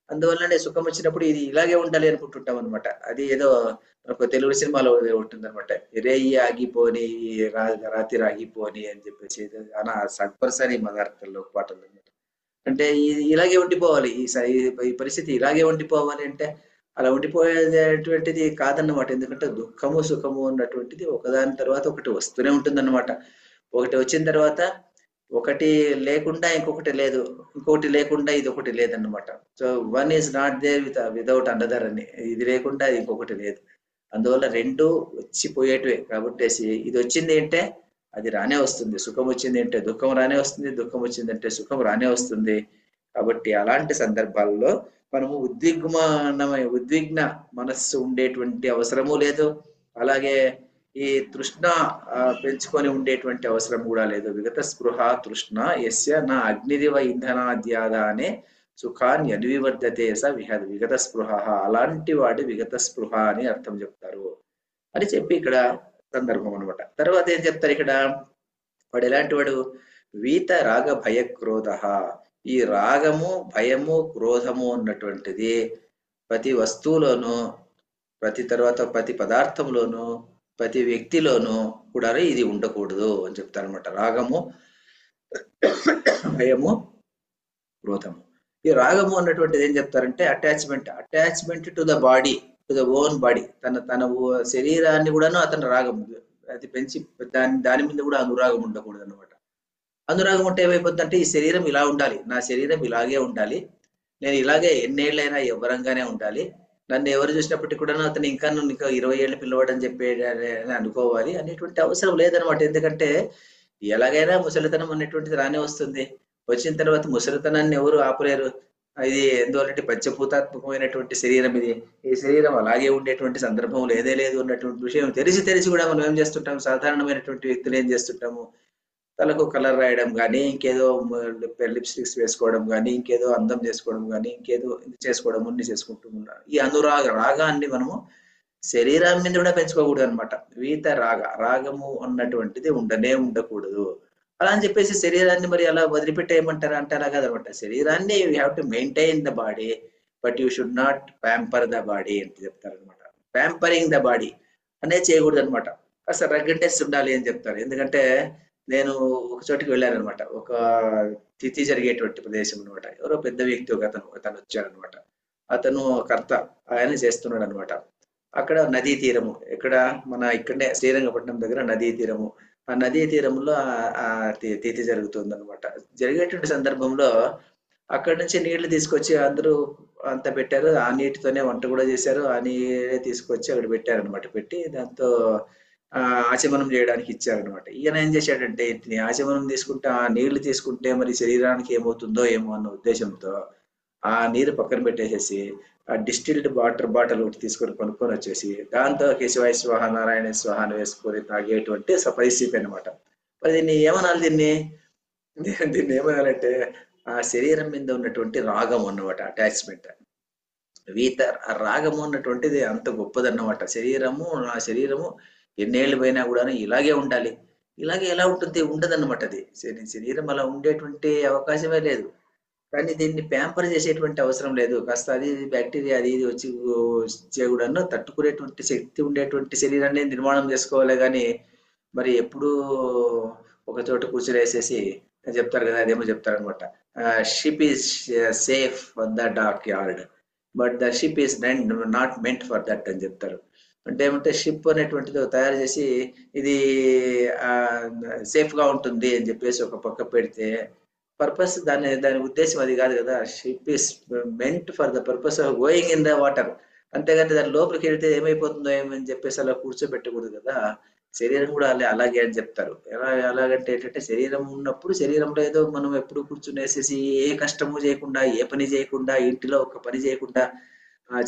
అందువల్లనే సుఖం వచ్చినప్పుడు ఇది ఇలాగే ఉండాలి అనుకుంటుంటాం అనమాట. అది ఏదో తెలుగు సినిమాలో ఉంటుంది అనమాట, రేయి ఆగిపోని రాత్రి ఆగిపోని అని చెప్పేసి సత్పరసరి మదార్థంలో పాటలు అనమాట. అంటే ఇలాగే ఉండిపోవాలి, ఈ పరిస్థితి ఇలాగే ఉండిపోవాలి అంటే అలా ఉండిపోయేటువంటిది కాదన్నమాట. ఎందుకంటే దుఃఖము సుఖము అన్నటువంటిది ఒకదాని తర్వాత ఒకటి వస్తూనే ఉంటుంది అన్నమాట. ఒకటి వచ్చిన తర్వాత ఒకటి లేకుండా ఇంకొకటి లేదు, ఇంకొకటి లేకుండా ఇది ఒకటి లేదన్నమాట. So one is not there without another అని, ఇది లేకుండా ఇంకొకటి లేదు. అందువల్ల రెండు వచ్చిపోయేటివే. కాబట్టి ఇది వచ్చింది అంటే అది రానే వస్తుంది, సుఖం వచ్చింది అంటే దుఃఖం రానే వస్తుంది, దుఃఖం వచ్చిందంటే సుఖం రానే వస్తుంది. కాబట్టి అలాంటి సందర్భాల్లో మనము ఉద్విగ్న మనస్సు ఉండేటువంటి అవసరము లేదు. అలాగే ఈ తృష్ణ పెంచుకొని ఉండేటువంటి అవసరం కూడా లేదు. విగత స్పృహ తృష్ణ యస్య నా అగ్నిదివ ఇంధనాద్యాదానే సుఖాన్ని అన్వివర్ధతే స విగత స్పృహ, అలాంటి వాడు విగత స్పృహ అని అర్థం చెప్తారు అని చెప్పి ఇక్కడ సందర్భం అనమాట. తర్వాత ఏం చెప్తారు ఇక్కడ, వాడు ఎలాంటి వాడు, వీత రాగ భయ క్రోధ. ఈ రాగము భయము క్రోధము అన్నటువంటిది ప్రతి వస్తువులోనూ, ప్రతి పదార్థంలోనూ, ప్రతి వ్యక్తిలోనూ కూడా ఇది ఉండకూడదు అని చెప్తారనమాట. రాగము భయము క్రోధము. ఈ రాగము అన్నటువంటిది ఏం చెప్తారంటే attachment to the body, to the own body. తన శరీరాన్ని కూడాను అతను రాగం అది పెంచి దాని మీద కూడా అనురాగం ఉండకూడదు అనమాట. అనురాగం ఉంటే ఏమైపోతుంది అంటే, ఈ శరీరం ఇలా ఉండాలి, నా శరీరం ఇలాగే ఉండాలి, నేను ఇలాగే ఎన్నేళ్ళైనా ఎవరంగానే ఉండాలి, నన్ను ఎవరు చూసినప్పటికీ కూడా అతను ఇంకా 20 ఏళ్ళు పిల్లవాడు అని చెప్పి అనుకోవాలి అనేటువంటి అవసరం లేదనమాట. ఎందుకంటే ఎలాగైనా ముసలితనం అనేటువంటిది రానే వస్తుంది. వచ్చిన తర్వాత ముసలితనాన్ని ఎవరు ఆపలేరు. ఇది ఎందువల్లంటే పంచభూతాత్మకమైనటువంటి శరీరం ఇది. ఈ శరీరం అలాగే ఉండేటువంటి సందర్భం లేదే లేదు అన్నటువంటి విషయం తెలిసి కూడా మనం ఏం చేస్తుంటాం, సాధారణమైనటువంటి వ్యక్తులు ఏం చేస్తుంటాము, తలకు కలర్ రాయడం కానీ, ఇంకేదో లిప్స్టిక్స్ వేసుకోవడం కానీ, ఇంకేదో అందం చేసుకోవడం కానీ, ఇంకేదో చేసుకోవడం అన్ని చేసుకుంటూ ఉన్నారు. ఈ రాగాన్ని మనము శరీరం మీద కూడా పెంచుకోకూడదు అనమాట. రాగము అన్నటువంటిది ఉండకూడదు. అలా అని చెప్పేసి శరీరాన్ని మరి అలా వదిలిపెట్టేయమంటారా అంటే అలా కాదనమాట. శరీరాన్ని you have to maintain the body, but you should not pamper the body అని చెప్తారనమాట. ప్యాంపరింగ్ ద బాడీ అనేది చేయకూడదు అనమాట. కాస్త రగ్గంటెస్ ఉండాలి అని చెప్తారు. ఎందుకంటే నేను ఒక చోటికి వెళ్ళానమాట, ఒక తిథి జరిగేటువంటి ప్రదేశం అనమాట. ఎవరో పెద్ద వ్యక్తి అతను వచ్చారనమాట. అతను కర్త, ఆయన చేస్తున్నాడు అనమాట. అక్కడ నదీ తీరము, ఇక్కడనే శ్రీరంగపట్నం దగ్గర నదీ తీరము. ఆ నదీ తీరంలో ఆ తిథి జరుగుతుంది అనమాట. జరిగేటువంటి సందర్భంలో అక్కడి నుంచి నీళ్లు తీసుకొచ్చి అందరూ అంతా పెట్టారు. ఆ నీటితోనే వంట కూడా చేశారు. ఆ నీరే తీసుకొచ్చి అక్కడ పెట్టారనమాట. పెట్టి దాంతో ఆచమనం చేయడానికి ఇచ్చారనమాట. ఈయన ఏం చేశాడంటే, ఆచమనం తీసుకుంటే ఆ నీళ్లు తీసుకుంటే మరి శరీరానికి ఏమవుతుందో ఏమో అన్న ఉద్దేశంతో ఆ నీరు పక్కన పెట్టేసేసి ఆ డిస్టిల్డ్ బాటిల్ ఒకటి కొనుక్కొని వచ్చేసి దాంతో కేశవాయ స్వాహ నారాయణ స్వాహ అని వేసుకొని తాగేటువంటి పరిస్థితి అనమాట. మరి దీన్ని ఏమనాలంటే ఆ శరీరం మీద ఉన్నటువంటి రాగం అన్నమాట, అటాచ్మెంట్. ఆ రాగము అన్నటువంటిది అంత గొప్పదన్నమాట. నా శరీరము ఎన్నేళ్ళు పోయినా కూడా ఇలాగే ఉండాలి. ఇలాగే ఎలా ఉంటుంది, ఉండదన్నమాట. అది శరీరం అలా ఉండేటువంటి అవకాశమే లేదు. కానీ దీన్ని ప్యాంపర్ చేసేటువంటి అవసరం లేదు. కాస్త అది బ్యాక్టీరియా అది ఇది వచ్చి చేయకూడదు, తట్టుకునేటువంటి శక్తి ఉండేటువంటి శరీరాన్ని నిర్మాణం చేసుకోవాలి. కానీ మరి ఎప్పుడు ఒక చోట కూర్చునేసేసి చెప్తారు కదా, అదేమో చెప్తారనమాట, ship is safe for the dockyard but the ship is not meant for that అని చెప్తారు. అంటే ఏమంటే, షిప్ అనేటువంటిది తయారు చేసి ఇది సేఫ్ గా ఉంటుంది అని చెప్పేసి ఒక పక్క పెడితే పర్పస్ దాని ఉద్దేశం అది కాదు కదా. Ship is meant for the purpose of going in the water. అంతేగాని దాని లోపలికి వెళ్తే ఏమైపోతుందో ఏమని చెప్పేసి అలా కూర్చోబెట్టకూడదు కదా. శరీరం కూడా అలాగే అని చెప్తారు. ఎలాగంటే ఏంటంటే, శరీరం ఉన్నప్పుడు శరీరంలో ఏదో మనం ఎప్పుడు కూర్చునేసేసి ఏ కష్టము చేయకుండా, ఏ పని చేయకుండా, ఇంటిలో ఒక పని చేయకుండా,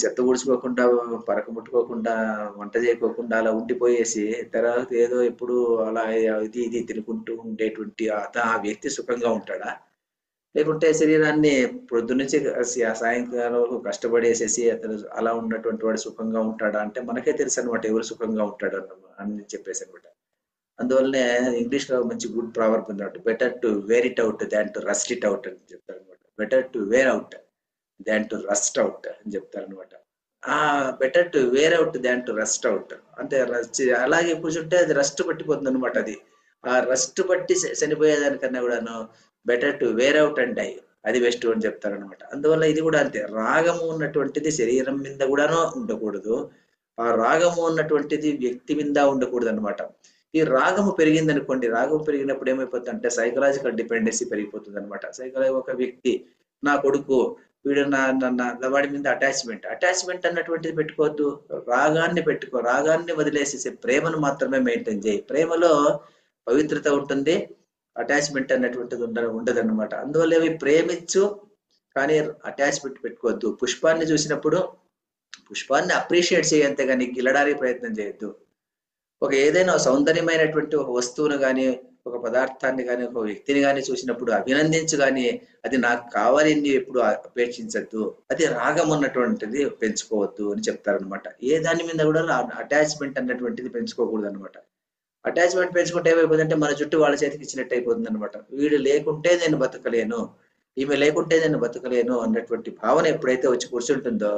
చెత్త ఊడ్చుకోకుండా, పరక ముట్టుకోకుండా, వంట చేయకోకుండా అలా ఉండిపోయేసి తర్వాత ఏదో ఎప్పుడు అలా ఇది తినుకుంటూ ఉండేటువంటి ఆ వ్యక్తి సుఖంగా ఉంటాడా? లేకుంటే శరీరాన్ని పొద్దున్నుంచి సాయంకాలం వరకు కష్టపడేసేసి అతను అలా ఉన్నటువంటి వాడు సుఖంగా ఉంటాడా అంటే మనకే తెలుసు అనమాట ఎవరు సుఖంగా ఉంటాడు అని చెప్పేసి అనమాట. అందువల్లనే ఇంగ్లీష్ లో మంచి గుడ్ ప్రావర్బ్ ఉంది అన్నమాట, better to wear it out than to rust it out అని చెప్తారు అనమాట. Better to wear out than to rust out అని చెప్తారు అనమాట. Better to wear out than to rust out. అంటే అలాగే కూర్చుంటే అది రస్ట్ పట్టిపోతుంది అనమాట. ఆ రస్ట్ పట్టి చనిపోయేదానికన్నా కూడాను better to wear out and die, అది బెస్ట్ అని చెప్తారు అనమాట. అందువల్ల ఇది కూడా అంతే, రాగము ఉన్నటువంటిది శరీరం మీద కూడాను ఉండకూడదు. ఆ రాగము ఉన్నటువంటిది వ్యక్తి మీద ఉండకూడదు అనమాట. ఈ రాగము పెరిగింది అనుకోండి, రాగం పెరిగినప్పుడు ఏమైపోతుంది అంటే సైకలాజికల్ డిపెండెన్సీ పెరిగిపోతుంది అనమాట. ఒక వ్యక్తి, నా కొడుకు వీడు వాడి మీద అటాచ్మెంట్ అన్నటువంటిది పెట్టుకోవద్దు. రాగాన్ని పెట్టుకో, రాగాన్ని వదిలేసేసి ప్రేమను మాత్రమే మెయింటైన్ చేయి. ప్రేమలో పవిత్రత ఉంటుంది, అటాచ్మెంట్ అన్నటువంటిది ఉండదు అనమాట. అందువల్ల అవి ప్రేమించు కానీ అటాచ్మెంట్ పెట్టుకోవద్దు. పుష్పాన్ని చూసినప్పుడు పుష్పాన్ని అప్రిషియేట్ చేయంతే కానీ గిల్లడానికి ప్రయత్నం చేయొద్దు. ఏదైనా సౌందర్యమైనటువంటి ఒక వస్తువును కానీ, ఒక పదార్థాన్ని కానీ ఒక వ్యక్తిని కానీ చూసినప్పుడు అభినందించు కానీ అది నాకు కావాలి అని ఎప్పుడు అపేక్షించద్దు, అది రాగం అన్నటువంటిది పెంచుకోవద్దు అని చెప్తారనమాట. ఏ దాని మీద కూడా అటాచ్మెంట్ అన్నటువంటిది పెంచుకోకూడదు అనమాట. అటాచ్మెంట్ పెంచుకుంటే ఏమైపోతుందంటే మన చుట్టూ వాళ్ళ చేతికి ఇచ్చినట్టు అయిపోతుంది అనమాట. వీడు లేకుంటే నేను బతకలేను, ఈమె లేకుంటే నేను బతకలేను అన్నటువంటి భావన ఎప్పుడైతే వచ్చి కూర్చుంటుందో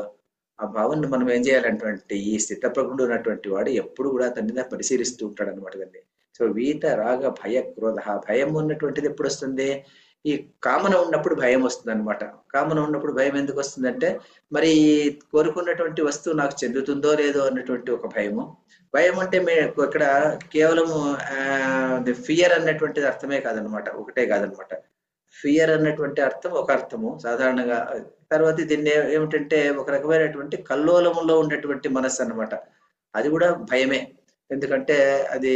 ఆ భావన మనం ఏం చేయాలంటే ఈ స్థితప్రజ్ఞుడు ఉన్నటువంటి వాడు ఎప్పుడు కూడా తనని పరిశీలిస్తూ ఉంటాడు అనమాట. దాన్ని సో వీత రాగ భయ క్రోధ, భయం ఉన్నటువంటిది ఎప్పుడు వస్తుంది? ఈ కామన ఉన్నప్పుడు భయం వస్తుంది అనమాట. కామన ఉన్నప్పుడు భయం ఎందుకు వస్తుందంటే మరి కోరుకున్నటువంటి వస్తువు నాకు చెందుతుందో లేదో అన్నటువంటి ఒక భయము. భయం అంటే ఇక్కడ కేవలము ఫియర్ అన్నటువంటిది అర్థమే కాదనమాట, ఒకటే కాదనమాట. ఫియర్ అన్నటువంటి అర్థం ఒక అర్థము సాధారణంగా. తర్వాత దీన్ని ఏమిటంటే ఒక రకమైనటువంటి కల్లోలములో ఉన్నటువంటి మనస్సు అన్నమాట. అది కూడా భయమే. ఎందుకంటే అది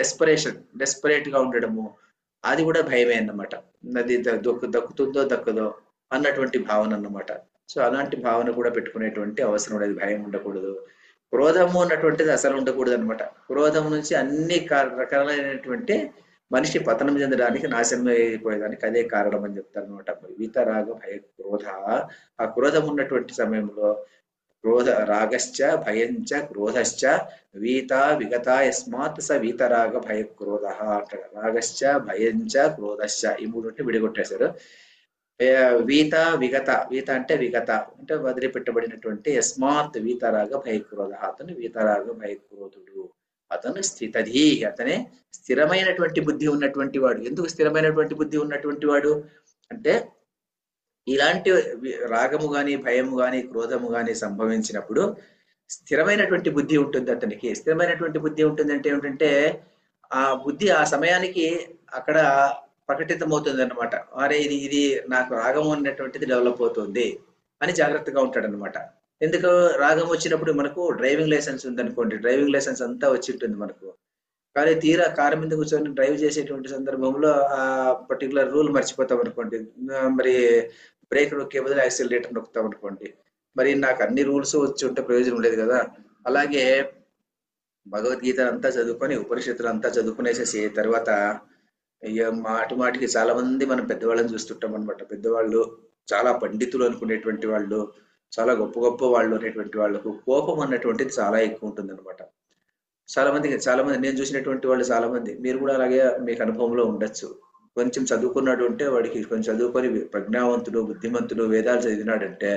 డెస్పరేట్ గా ఉండడము, అది కూడా భయమే అన్నమాట. అది దక్కుతుందో దక్కదో అన్నటువంటి భావన అన్నమాట. సో అలాంటి భావన కూడా పెట్టుకునేటువంటి అవసరం లేదు, భయం ఉండకూడదు. క్రోధము అన్నటువంటిది అసలు ఉండకూడదు అనమాట. క్రోధం నుంచి అన్ని రకాలైనటువంటి మనిషి పతనం చెందడానికి, నాశనం అయిపోయేదానికి అదే కారణం అని చెప్తారు అనమాట. వీతరాగ భయ క్రోధ, ఆ క్రోధం ఉన్నటువంటి సమయంలో క్రోధ రాగశ్చ భయంచ క్రోధశ్చ వీత విగత యస్మాత్ స వీతరాగ భయ క్రోధ అంటారు. రాగశ్చ భయంచ క్రోధశ్చ ఈ మూడు విడిగొట్టేశారు. వీత విగత, వీత అంటే విగత అంటే వదిలిపెట్టబడినటువంటి, యస్మాత్ వీతరాగ భయ క్రోధ, అతను వీతరాగ భయ క్రోధుడు, అతను స్థితధి, అతనే స్థిరమైనటువంటి బుద్ధి ఉన్నటువంటి వాడు. ఎందుకు స్థిరమైనటువంటి బుద్ధి ఉన్నటువంటి వాడు అంటే ఇలాంటి రాగము గాని భయము గాని క్రోధము గాని సంభవించినప్పుడు స్థిరమైనటువంటి బుద్ధి ఉంటుంది అతనికి. స్థిరమైనటువంటి బుద్ధి ఉంటుంది అంటే ఏమిటంటే ఆ బుద్ధి ఆ సమయానికి అక్కడ ప్రకటితమవుతుంది అనమాట. అరే ఇది నాకు రాగం అన్నటువంటిది డెవలప్ అవుతుంది అని జాగ్రత్తగా ఉంటాడు అనమాట. ఎందుకు రాగం వచ్చినప్పుడు మనకు డ్రైవింగ్ లైసెన్స్ ఉందనుకోండి, డ్రైవింగ్ లైసెన్స్ అంతా వచ్చి ఉంటుంది మనకు, కానీ తీరా కారు మీద కూర్చొని డ్రైవ్ చేసేటువంటి సందర్భంలో ఆ పర్టికులర్ రూల్ మర్చిపోతాం అనుకోండి, మరి బ్రేక్ నొక్కే బదులు యాక్సిలరేటర్ నొక్కుతాం అనుకోండి, మరి నాకు అన్ని రూల్స్ వచ్చి ఉంటే ప్రయోజనం లేదు కదా. అలాగే భగవద్గీత అంతా చదువుకొని ఉపనిషత్తులు అంతా చదువుకునేసేసి తర్వాత మాటికి చాలా మంది మనం పెద్దవాళ్ళని చూస్తుంటాం అనమాట. పెద్దవాళ్ళు చాలా పండితులు అనుకునేటువంటి వాళ్ళు, చాలా గొప్ప గొప్ప వాళ్ళు అనేటువంటి వాళ్ళకు కోపం అన్నటువంటిది చాలా ఎక్కువ ఉంటుంది అనమాట. చాలా మంది నేను చూసినటువంటి వాళ్ళు చాలా మంది, మీరు కూడా అలాగే మీకు అనుభవంలో ఉండొచ్చు. కొంచెం చదువుకున్నాడు అంటే వాడికి కొంచెం చదువుకొని ప్రజ్ఞావంతుడు బుద్ధిమంతుడు వేదాలు చదివినాడంటే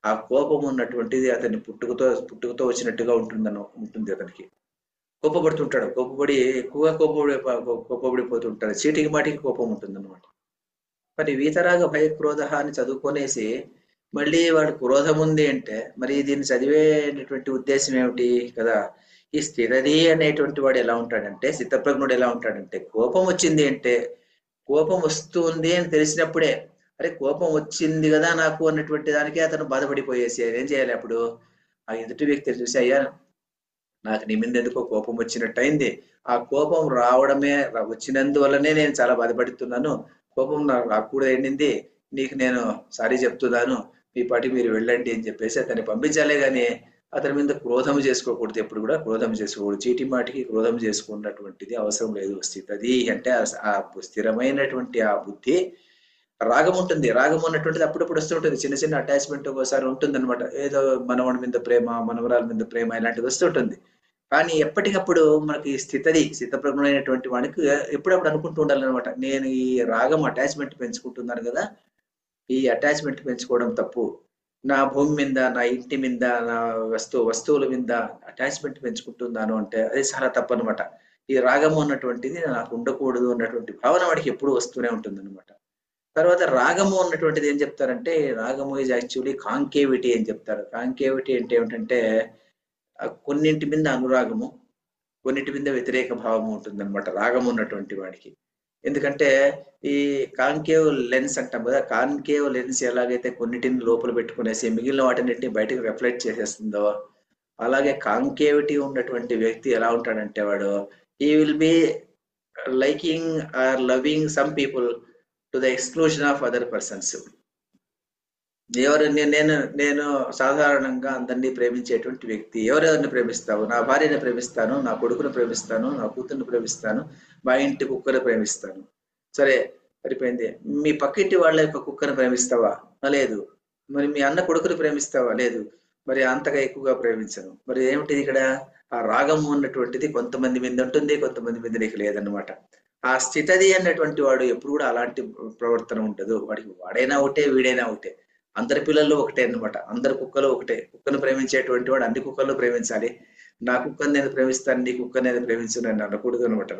ఆ కోపం ఉన్నటువంటిది అతన్ని పుట్టుకతో వచ్చినట్టుగా ఉంటుంది అతనికి. కోపపడుతుంటాడు, కోపపడి ఎక్కువగా కోపపడిపోతుంటాడు, చీటికి మాటికి కోపం ఉంటుంది అనమాట. మరి వీతరాగ భయ క్రోధ అని చదువుకొనేసి మళ్ళీ వాడు క్రోధం ఉంది అంటే మరి దీన్ని చదివేటటువంటి ఉద్దేశం ఏమిటి కదా. ఈ స్థిరది అనేటువంటి వాడు ఎలా ఉంటాడంటే, స్థితప్రజ్ఞుడు ఎలా ఉంటాడంటే, కోపం వచ్చింది అంటే కోపం వస్తుంది అని తెలిసినప్పుడే అరే కోపం వచ్చింది కదా నాకు అన్నటువంటి దానికే అతను బాధపడిపోయేసి ఏం చేయాలి అప్పుడు ఆ ఎదుటి వ్యక్తిని చూసి, అయ్యా నాకు నీ మీద ఎందుకో కోపం వచ్చినట్టు అయింది, ఆ కోపం వచ్చినందువల్లనే నేను చాలా బాధపడుతున్నాను, కోపం నాకు రాకూడదు ఎండింది, నీకు నేను సారీ చెప్తున్నాను, మీ పాటి మీరు వెళ్ళండి అని చెప్పేసి అతన్ని పంపించాలే కానీ అతని మీద క్రోధం చేసుకోకూడదు. ఎప్పుడు కూడా క్రోధం చేసుకోకూడదు, చీటి మాటికి క్రోధం చేసుకున్నటువంటిది అవసరం లేదు. స్థితది అంటే ఆ స్థిరమైనటువంటి ఆ బుద్ధి. రాగం ఉంటుంది, రాగం ఉన్నటువంటిది అప్పుడప్పుడు వస్తుంటుంది, చిన్న చిన్న అటాచ్మెంట్ ఒకసారి ఉంటుంది అనమాట. ఏదో మనవడి మీద ప్రేమ, మనవరాల మీద ప్రేమ ఇలాంటిది వస్తుంటుంది. కానీ ఎప్పటికప్పుడు మనకి స్థితప్రజ్ఞుడైనటువంటి వాడికి ఎప్పుడప్పుడు అనుకుంటూ ఉండాలన్నమాట, నేను ఈ రాగం అటాచ్మెంట్ పెంచుకుంటున్నాను కదా, ఈ అటాచ్మెంట్ పెంచుకోవడం తప్పు, నా భూమి మీద, నా ఇంటి మీద, నా వస్తువుల మీద అటాచ్మెంట్ పెంచుకుంటున్నాను అంటే అది చాలా తప్పు అనమాట. ఈ రాగము అన్నటువంటిది నాకు ఉండకూడదు అన్నటువంటి భావన వాడికి ఎప్పుడు వస్తూనే ఉంటుంది అనమాట. తర్వాత రాగము అన్నటువంటిది ఏం చెప్తారంటే, రాగము ఈజ్ యాక్చువల్లీ కాంకేవిటీ అని చెప్తారు. కాంకేవిటీ అంటే ఏమిటంటే కొన్నింటి మీద అనురాగము, కొన్నింటి మీద వ్యతిరేక భావము ఉంటుంది అనమాట రాగము ఉన్నటువంటి వాడికి. ఎందుకంటే ఈ కాన్కేవ్ లెన్స్ అంటాం కదా, కాన్కేవ్ లెన్స్ ఎలాగైతే కొన్నిటిని లోపల పెట్టుకునేసి మిగిలిన వాటిని బయటకు రిఫ్లెక్ట్ చేసేస్తుందో, అలాగే కాంకేవిటీ ఉన్నటువంటి వ్యక్తి ఎలా ఉంటాడంటే వాడు he will be liking or loving some people to the exclusion of other persons. ఎవరు నేను నేను సాధారణంగా అందరినీ ప్రేమించేటువంటి వ్యక్తి. ఎవరెవరిని ప్రేమిస్తావు? నా భార్యని ప్రేమిస్తాను, నా కొడుకుని ప్రేమిస్తాను, నా కూతుర్ని ప్రేమిస్తాను, మా ఇంటి కుక్కని ప్రేమిస్తాను. సరే, సరిపోయింది. మీ పక్కింటి వాళ్ళ యొక్క కుక్కని ప్రేమిస్తావా? లేదు. మరి మీ అన్న కొడుకుని ప్రేమిస్తావా? లేదు. మరి అంతగా ఎక్కువగా ప్రేమించను. మరి ఏమిటిది ఇక్కడ? ఆ రాగం ఉన్నటువంటిది కొంతమంది మీద ఉంటుంది, కొంతమంది మీద నీకు లేదన్నమాట. ఆ స్థితది అన్నటువంటి వాడు ఎప్పుడు కూడా అలాంటి ప్రవర్తన ఉండదు. వాడికి వాడైనా ఒకటే, వీడైనా ఒకటే. అందరి పిల్లలు ఒకటే అన్నమాట. అందరి కుక్కలు ఒకటే. కుక్కను ప్రేమించేటువంటి వాడు అన్ని కుక్కలను ప్రేమించాలి. నా కుక్కని నేను ప్రేమిస్తాను, నీ కుక్కని నేను ప్రేమించను అని అనకూడదు అనమాట.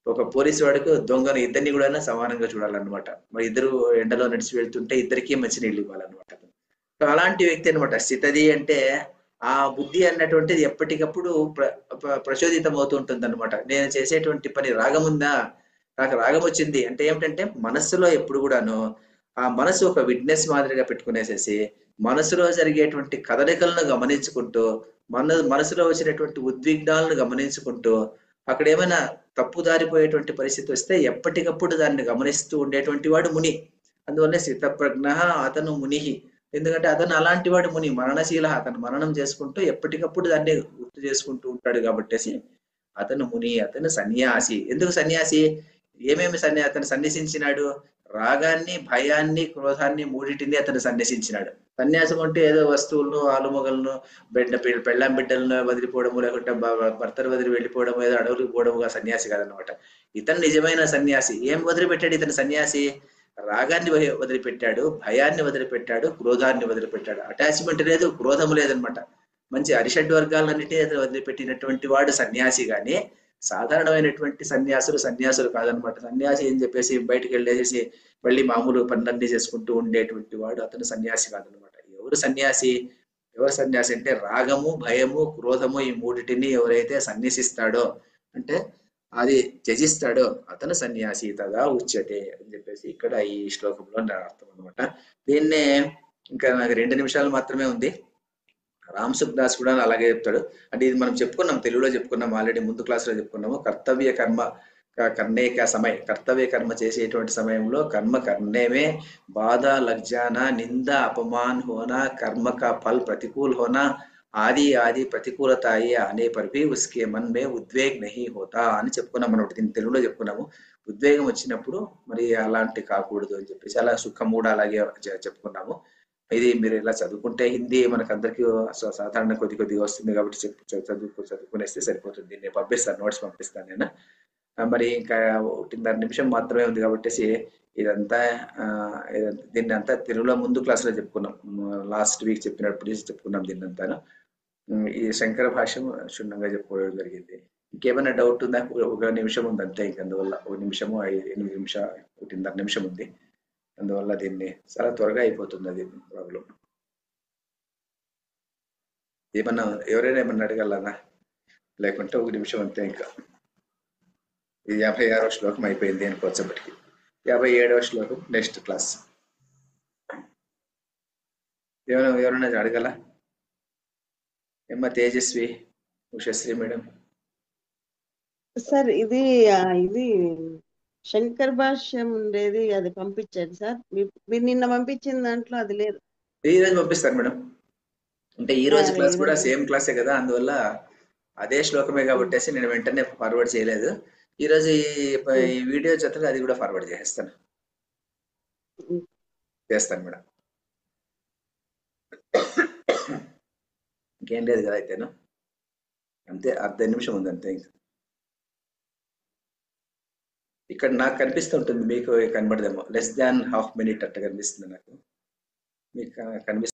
ఒక పోలీసు వాడికి దొంగను ఇద్దరిని కూడా సమానంగా చూడాలన్నమాట. మరి ఇద్దరు ఎండలో నడిచి వెళ్తుంటే ఇద్దరికీ మంచి నీళ్ళు ఇవ్వాలన్నమాట. సో అలాంటి వ్యక్తి అనమాట. స్థితది అంటే ఆ బుద్ధి అన్నటువంటిది ఎప్పటికప్పుడు ప్రచోదితం అవుతూ ఉంటుంది అనమాట. నేను చేసేటువంటి పని రాగం ఉందా, నాకు రాగం వచ్చింది అంటే ఏమిటంటే మనస్సులో ఎప్పుడు కూడాను ఆ మనసు ఒక విట్నెస్ మాదిరిగా పెట్టుకునేసేసి మనసులో జరిగేటువంటి కదలికలను గమనించుకుంటూ మనసులో వచ్చినటువంటి ఉద్విగ్నాలను గమనించుకుంటూ అక్కడ ఏమైనా తప్పు దారిపోయేటువంటి పరిస్థితి వస్తే ఎప్పటికప్పుడు దాన్ని గమనిస్తూ ఉండేటువంటి వాడు ముని. అందువల్ల స్థితప్రజ్ఞ అతను మునిహి. ఎందుకంటే అతను అలాంటి వాడు ముని, మరణశీల. అతను మరణం చేసుకుంటూ ఎప్పటికప్పుడు దాన్ని గుర్తు చేసుకుంటూ ఉంటాడు కాబట్టేసి అతను ముని, అతను సన్యాసి. ఎందుకు సన్యాసి? ఏమేమి అతను సన్యసించినాడు? రాగాన్ని, భయాన్ని, క్రోధాన్ని మూడింటిని అతను సన్యసించినాడు. సన్యాసం అంటే ఏదో వస్తువులను, ఆలుమొగలను, పెళ్ళాం బిడ్డలను వదిలిపోవడము, లేకుంటే భర్తను వదిలి వెళ్ళిపోవడం, ఏదో అడవులకు పోవడముగా సన్యాసి కాదనమాట. ఇతను నిజమైన సన్యాసి. ఏం వదిలిపెట్టాడు ఇతను సన్యాసి? రాగాన్ని వదిలిపెట్టాడు, భయాన్ని వదిలిపెట్టాడు, క్రోధాన్ని వదిలిపెట్టాడు. అటాచ్మెంట్ లేదు, క్రోధం లేదనమాట. మంచి అరిషడ్ వర్గాలన్నిటినీ అతను వదిలిపెట్టినటువంటి వాడు సన్యాసి. గాని సాధారణమైనటువంటి సన్యాసులు కాదనమాట. సన్యాసి అని చెప్పేసి బయటికి వెళ్ళేసి మళ్ళీ మామూలు పనులన్నీ చేసుకుంటూ ఉండేటువంటి వాడు అతను సన్యాసి కాదనమాట. ఎవరు సన్యాసి అంటే రాగము, భయము, క్రోధము ఈ మూడిటిని ఎవరైతే సన్యసిస్తాడో అంటే అది త్యజిస్తాడో అతను సన్యాసి తదా ఉచ్యతే అని చెప్పేసి ఇక్కడ ఈ శ్లోకంలో అర్థం అనమాట. దీన్నే ఇంకా నాకు 2 నిమిషాలు మాత్రమే ఉంది. రామ్ సుఖ్దాస్ కూడా అలాగే చెప్తాడు. అంటే ఇది మనం చెప్పుకున్నాం, తెలుగులో చెప్పుకున్నాం, ఆల్రెడీ ముందు క్లాస్ లో చెప్పుకున్నాము. కర్తవ్య కర్మ కర్ణే కా సమయ, కర్తవ్య కర్మ చేసేటువంటి సమయంలో కర్మ కర్ణేమే బాధ లగ్జానా నింద अपमान होना कर्म का फल प्रतिकूल होना ఆది ఆది ప్రతికూలతాయి అనే పరిపి ఉస్కే మన్ మే ఉద్వేగ్ నహీ హోతా అని చెప్పుకున్నాం మనం. దీన్ని తెలుగులో చెప్పుకున్నాము. ఉద్వేగం వచ్చినప్పుడు మరి అలాంటి కాకూడదు అని చెప్పేసి, అలా సుఖం కూడా అలాగే చెప్పుకున్నాము. ఇది మీరు ఇలా చదువుకుంటే హిందీ మనకు అందరికీ సాధారణ కొద్దిగా వస్తుంది కాబట్టి చదువుకునేస్తే సరిపోతుంది. నేను పంపిస్తాను, నోట్స్ పంపిస్తాను నేను. మరి ఇంకా 1.5 నిమిషం మాత్రమే ఉంది కాబట్టి ఇదంతా దీన్ని అంతా తెలుగులో ముందు క్లాస్ లో చెప్పుకున్నాం. లాస్ట్ వీక్ చెప్పినప్పుడు చెప్పుకున్నాం దీన్నంతా. ఈ శంకర భాష్యం క్షుణ్ణంగా చెప్పుకోవడం జరిగింది. ఇంకేమైనా డౌట్ ఉందా? 1 నిమిషం ఉంది అంతే. ఇంక అందువల్ల 1 నిమిషము 8 నిమిషాలు 1.5 నిమిషం ఉంది. అందువల్ల దీన్ని చాలా త్వరగా అయిపోతుంది అది ప్రాబ్లం. ఏమన్నా ఎవరైనా ఏమన్నా అడగలనా? లేకుంటే 1 నిమిషం అంతే. ఇంకా ఇది 56వ శ్లోకం అయిపోయింది అనుకోవచ్చప్పటికి. 57వ శ్లోకం నెక్స్ట్ క్లాస్. ఎవరైనా అడగల? ఏమ్మా తేజస్వి, ఉషశ్రీ మేడం. సార్ ఇది శంకర్ భాష్యం ఉండేది, అది పంపించండి సార్. మీరు నిన్న పంపించిన దాంట్లో అది లేదు. ఈ రోజు పంపిస్తాను మేడం. అంటే ఈ రోజు క్లాస్ కూడా సేమ్ క్లాసే కదా, అందువల్ల అదే శ్లోకమే కాబట్టి నేను వెంటనే ఫార్వర్డ్ చేయలేదు. ఈ రోజు ఈ వీడియో జతగా అది కూడా ఫార్వర్డ్ చేస్తాను మేడం. ఇంకేం లేదు కదా అయితేను. అంతే, 1/2 నిమిషం ఉంది అంతే. ఇంకా ఇక్కడ నాకు కనిపిస్తుంటుంది, మీకు కనబడదేమో. less than ½ minute అట్లా కనిపిస్తుంది నాకు. మీకు కనిపిస్తుంది.